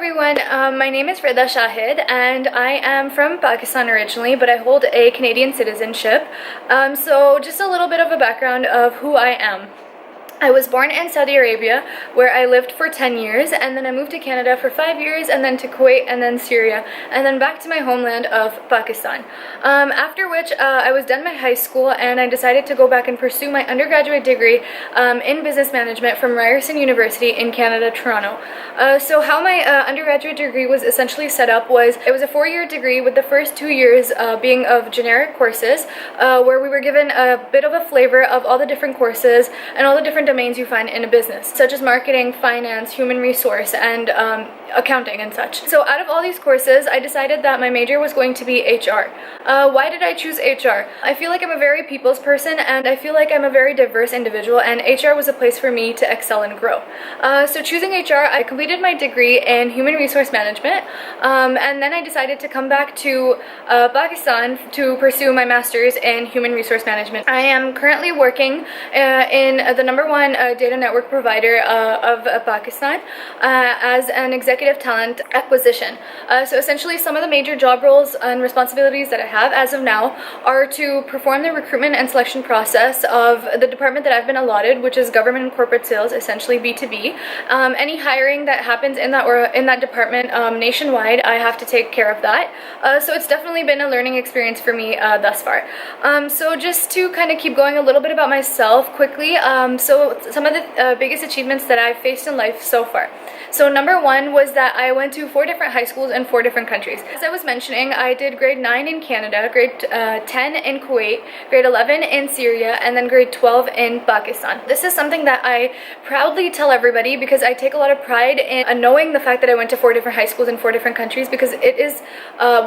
everyone, my name is Rida Shahid and I am from Pakistan originally, but I hold a Canadian citizenship. So just a little bit of a background of who I am. I was born in Saudi Arabia, where I lived for 10 years, and then I moved to Canada for 5 years, and then to Kuwait, and then Syria, and then back to my homeland of Pakistan. After which I was done my high school, and I decided to go back and pursue my undergraduate degree in business management from Ryerson University in Canada, Toronto. So how my undergraduate degree was essentially set up was, it was a 4-year degree with the first 2 years being of generic courses, where we were given a bit of a flavor of all the different courses and all the different domains you find in a business, such as marketing, finance, human resource, and accounting and such. So out of all these courses, I decided that my major was going to be HR. Why did I choose HR? I feel like I'm a very people's person, and I feel like I'm a very diverse individual, and HR was a place for me to excel and grow. So choosing HR, I completed my degree in human resource management, and then I decided to come back to Pakistan to pursue my master's in human resource management. I am currently working in the #1 data network provider of Pakistan as an executive talent acquisition. So essentially some of the major job roles and responsibilities that I have as of now are to perform the recruitment and selection process of the department that I've been allotted, which is government and corporate sales, essentially B2B. Any hiring that happens in that department nationwide, I have to take care of that. So it's definitely been a learning experience for me thus far. So just to kind of keep going a little bit about myself quickly, so some of the biggest achievements that I've faced in life so far. So #1 was that I went to 4 different high schools in 4 different countries. As I was mentioning, I did grade 9 in Canada, grade 10 in Kuwait, grade 11 in Syria, and then grade 12 in Pakistan. This is something that I proudly tell everybody because I take a lot of pride in knowing the fact that I went to 4 different high schools in 4 different countries, because it is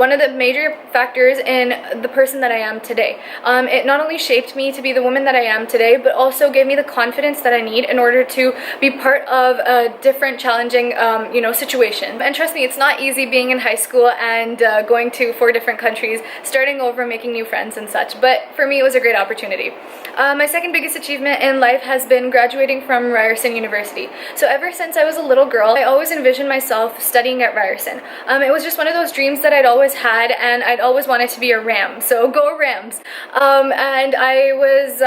one of the major factors in the person that I am today. It not only shaped me to be the woman that I am today, but also gave me the confidence that I need in order to be part of a different challenging situation. And trust me, it's not easy being in high school and going to 4 different countries, starting over, making new friends and such, but for me it was a great opportunity. My second biggest achievement in life has been graduating from Ryerson University. So ever since I was a little girl, I always envisioned myself studying at Ryerson. It was just one of those dreams that I'd always had, and I'd always wanted to be a Ram, so go Rams. And I was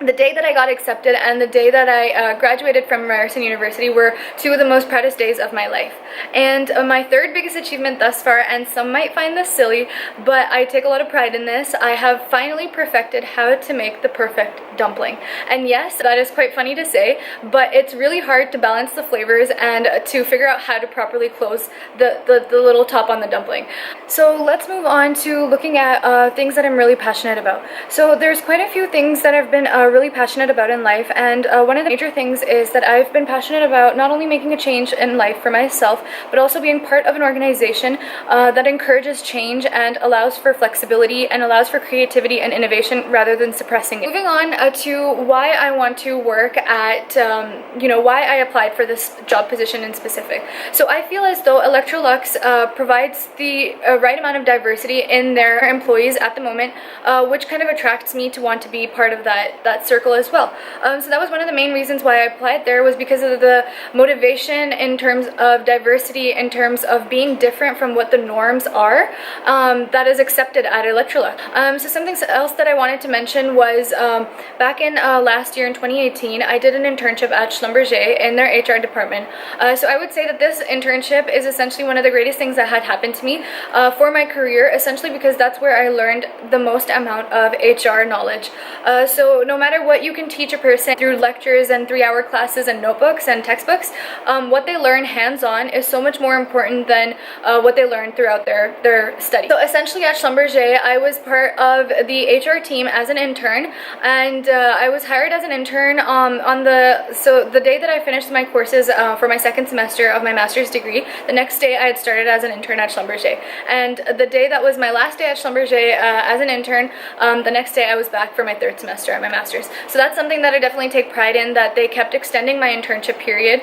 the day that I got accepted and the day that I graduated from Ryerson University were 2 of the most proudest days of my life. And my third biggest achievement thus far, and some might find this silly, but I take a lot of pride in this, I have finally perfected how to make the perfect dumpling. And yes, that is quite funny to say, but it's really hard to balance the flavors and to figure out how to properly close the little top on the dumpling. So let's move on to looking at things that I'm really passionate about. So there's quite a few things that I've been really passionate about in life, and one of the major things is that I've been passionate about not only making a change in life for myself, but also being part of an organization that encourages change and allows for flexibility and allows for creativity and innovation rather than suppressing it. Moving on to why I want to work at, why I applied for this job position in specific. So I feel as though Electrolux provides the right amount of diversity in their employees at the moment, which kind of attracts me to want to be part of that circle as well. So that was one of the main reasons why I applied there, was because of the motivation in terms of diversity, in terms of being different from what the norms are that is accepted at Electrolux. So something else that I wanted to mention was back in last year in 2018, I did an internship at Schlumberger in their HR department. So I would say that this internship is essentially one of the greatest things that had happened to me for my career, essentially because that's where I learned the most amount of HR knowledge. So no matter what you can teach a person through lectures and 3-hour classes and notebooks and textbooks, what they learn hands-on is so much more important than what they learn throughout their study. So essentially at Schlumberger, I was part of the HR team as an intern, and I was hired as an intern so the day that I finished my courses for my 2nd semester of my master's degree, the next day I had started as an intern at Schlumberger. And the day that was my last day at Schlumberger as an intern, the next day I was back for my 3rd semester at my master's semesters. So that's something that I definitely take pride in, that they kept extending my internship period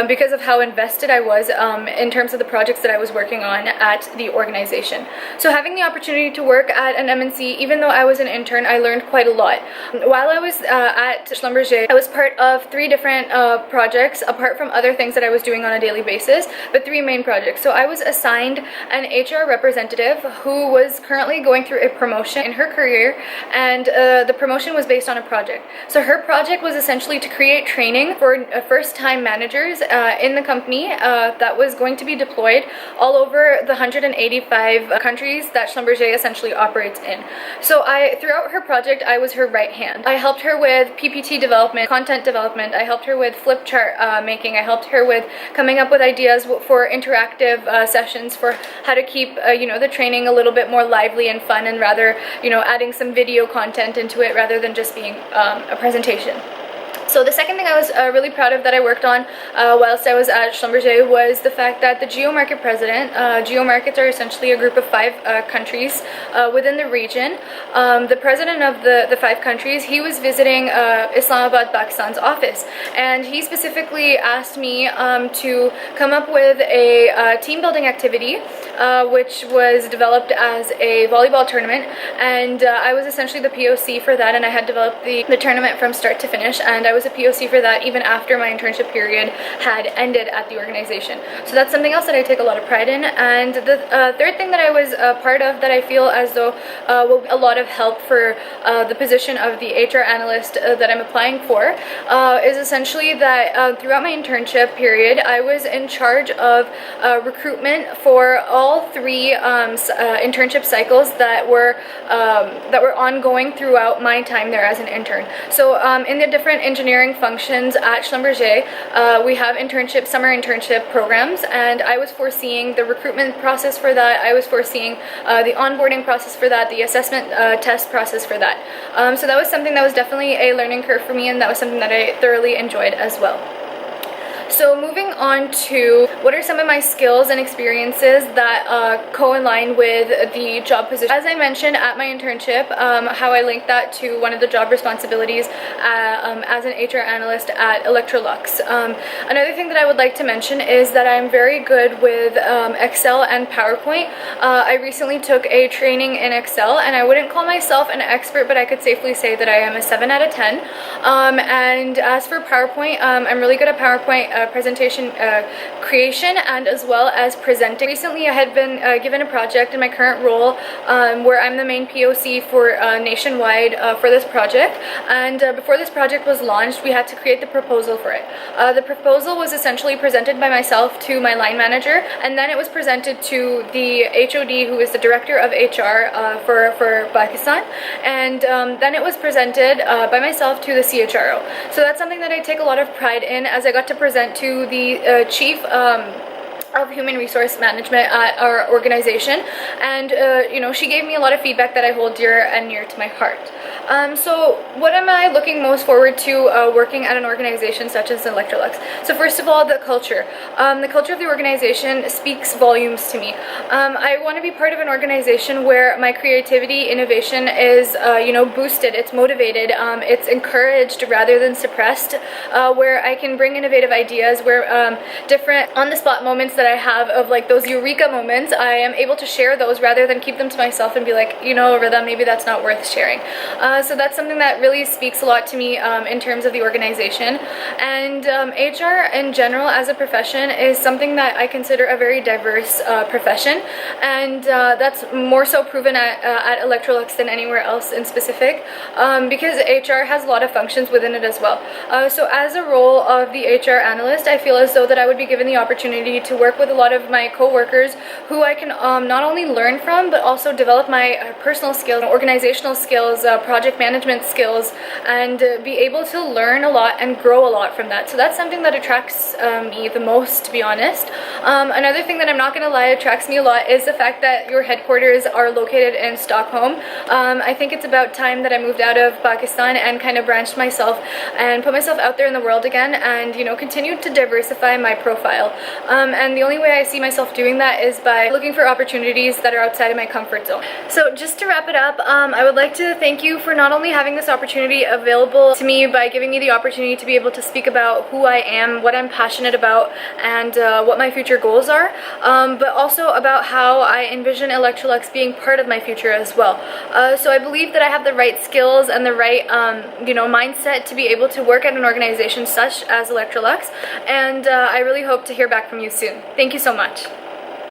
because of how invested I was in terms of the projects that I was working on at the organization. So having the opportunity to work at an MNC, even though I was an intern, I learned quite a lot. While I was at Schlumberger, I was part of 3 different projects, apart from other things that I was doing on a daily basis, but 3 main projects. So I was assigned an HR representative who was currently going through a promotion in her career, and the promotion was based on a project. So her project was essentially to create training for first-time managers in the company that was going to be deployed all over the 185 countries that Schlumberger essentially operates in. So throughout her project, I was her right hand. I helped her with PPT development, content development. I helped her with flip chart making. I helped her with coming up with ideas for interactive sessions for how to keep the training a little bit more lively and fun, and rather adding some video content into it rather than just being a presentation. So the second thing I was really proud of that I worked on whilst I was at Schlumberger was the fact that the geo-market president, geo-markets are essentially a group of 5 countries within the region. The president of the 5 countries, he was visiting Islamabad, Pakistan's office, and he specifically asked me to come up with a team building activity which was developed as a volleyball tournament, and I was essentially the POC for that, and I had developed the tournament from start to finish, and I was a POC for that even after my internship period had ended at the organization. So that's something else that I take a lot of pride in. And the third thing that I was part of that I feel as though will be a lot of help for the position of the HR analyst that I'm applying for is essentially that throughout my internship period, I was in charge of recruitment for all 3 internship cycles that were ongoing throughout my time there as an intern. So in the different engineering functions at Schlumberger, we have summer internship programs, and I was foreseeing the recruitment process for that. I was foreseeing the onboarding process for that, the assessment test process for that. So that was something that was definitely a learning curve for me, and that was something that I thoroughly enjoyed as well. So moving on to what are some of my skills and experiences that co-align with the job position. As I mentioned at my internship, how I linked that to one of the job responsibilities as an HR analyst at Electrolux. Another thing that I would like to mention is that I'm very good with Excel and PowerPoint. I recently took a training in Excel, and I wouldn't call myself an expert, but I could safely say that I am a 7 out of 10. And as for PowerPoint, I'm really good at PowerPoint presentation creation and as well as presenting. Recently I had been given a project in my current role where I'm the main POC for nationwide for this project, and before this project was launched, we had to create the proposal for it. The proposal was essentially presented by myself to my line manager, and then it was presented to the HOD, who is the director of HR for Pakistan, and then it was presented by myself to the CHRO. So that's something that I take a lot of pride in, as I got to present to the chief of human resource management at our organization, and she gave me a lot of feedback that I hold dear and near to my heart. So what am I looking most forward to working at an organization such as Electrolux? So first of all, the culture. The culture of the organization speaks volumes to me. I want to be part of an organization where my creativity, innovation is boosted, it's motivated, it's encouraged rather than suppressed, where I can bring innovative ideas, where different on-the-spot moments that I have of like those eureka moments, I am able to share those rather than keep them to myself and be like, Rida, maybe that's not worth sharing. So that's something that really speaks a lot to me in terms of the organization. And HR in general as a profession is something that I consider a very diverse profession, and that's more so proven at Electrolux than anywhere else in specific, because HR has a lot of functions within it as well. So as a role of the HR analyst, I feel as though that I would be given the opportunity to work with a lot of my co-workers who I can not only learn from, but also develop my personal skills, organizational skills, project management skills, and be able to learn a lot and grow a lot from that. So that's something that attracts me the most, to be honest. Another thing that I'm not going to lie attracts me a lot is the fact that your headquarters are located in Stockholm. I think it's about time that I moved out of Pakistan and kind of branched myself and put myself out there in the world again, and continued to diversify my profile. And the only way I see myself doing that is by looking for opportunities that are outside of my comfort zone. So just to wrap it up, I would like to thank you for not only having this opportunity available to me by giving me the opportunity to be able to speak about who I am, what I'm passionate about, and what my future goals are, but also about how I envision Electrolux being part of my future as well. So I believe that I have the right skills and the right mindset to be able to work at an organization such as Electrolux, and I really hope to hear back from you soon. Thank you so much.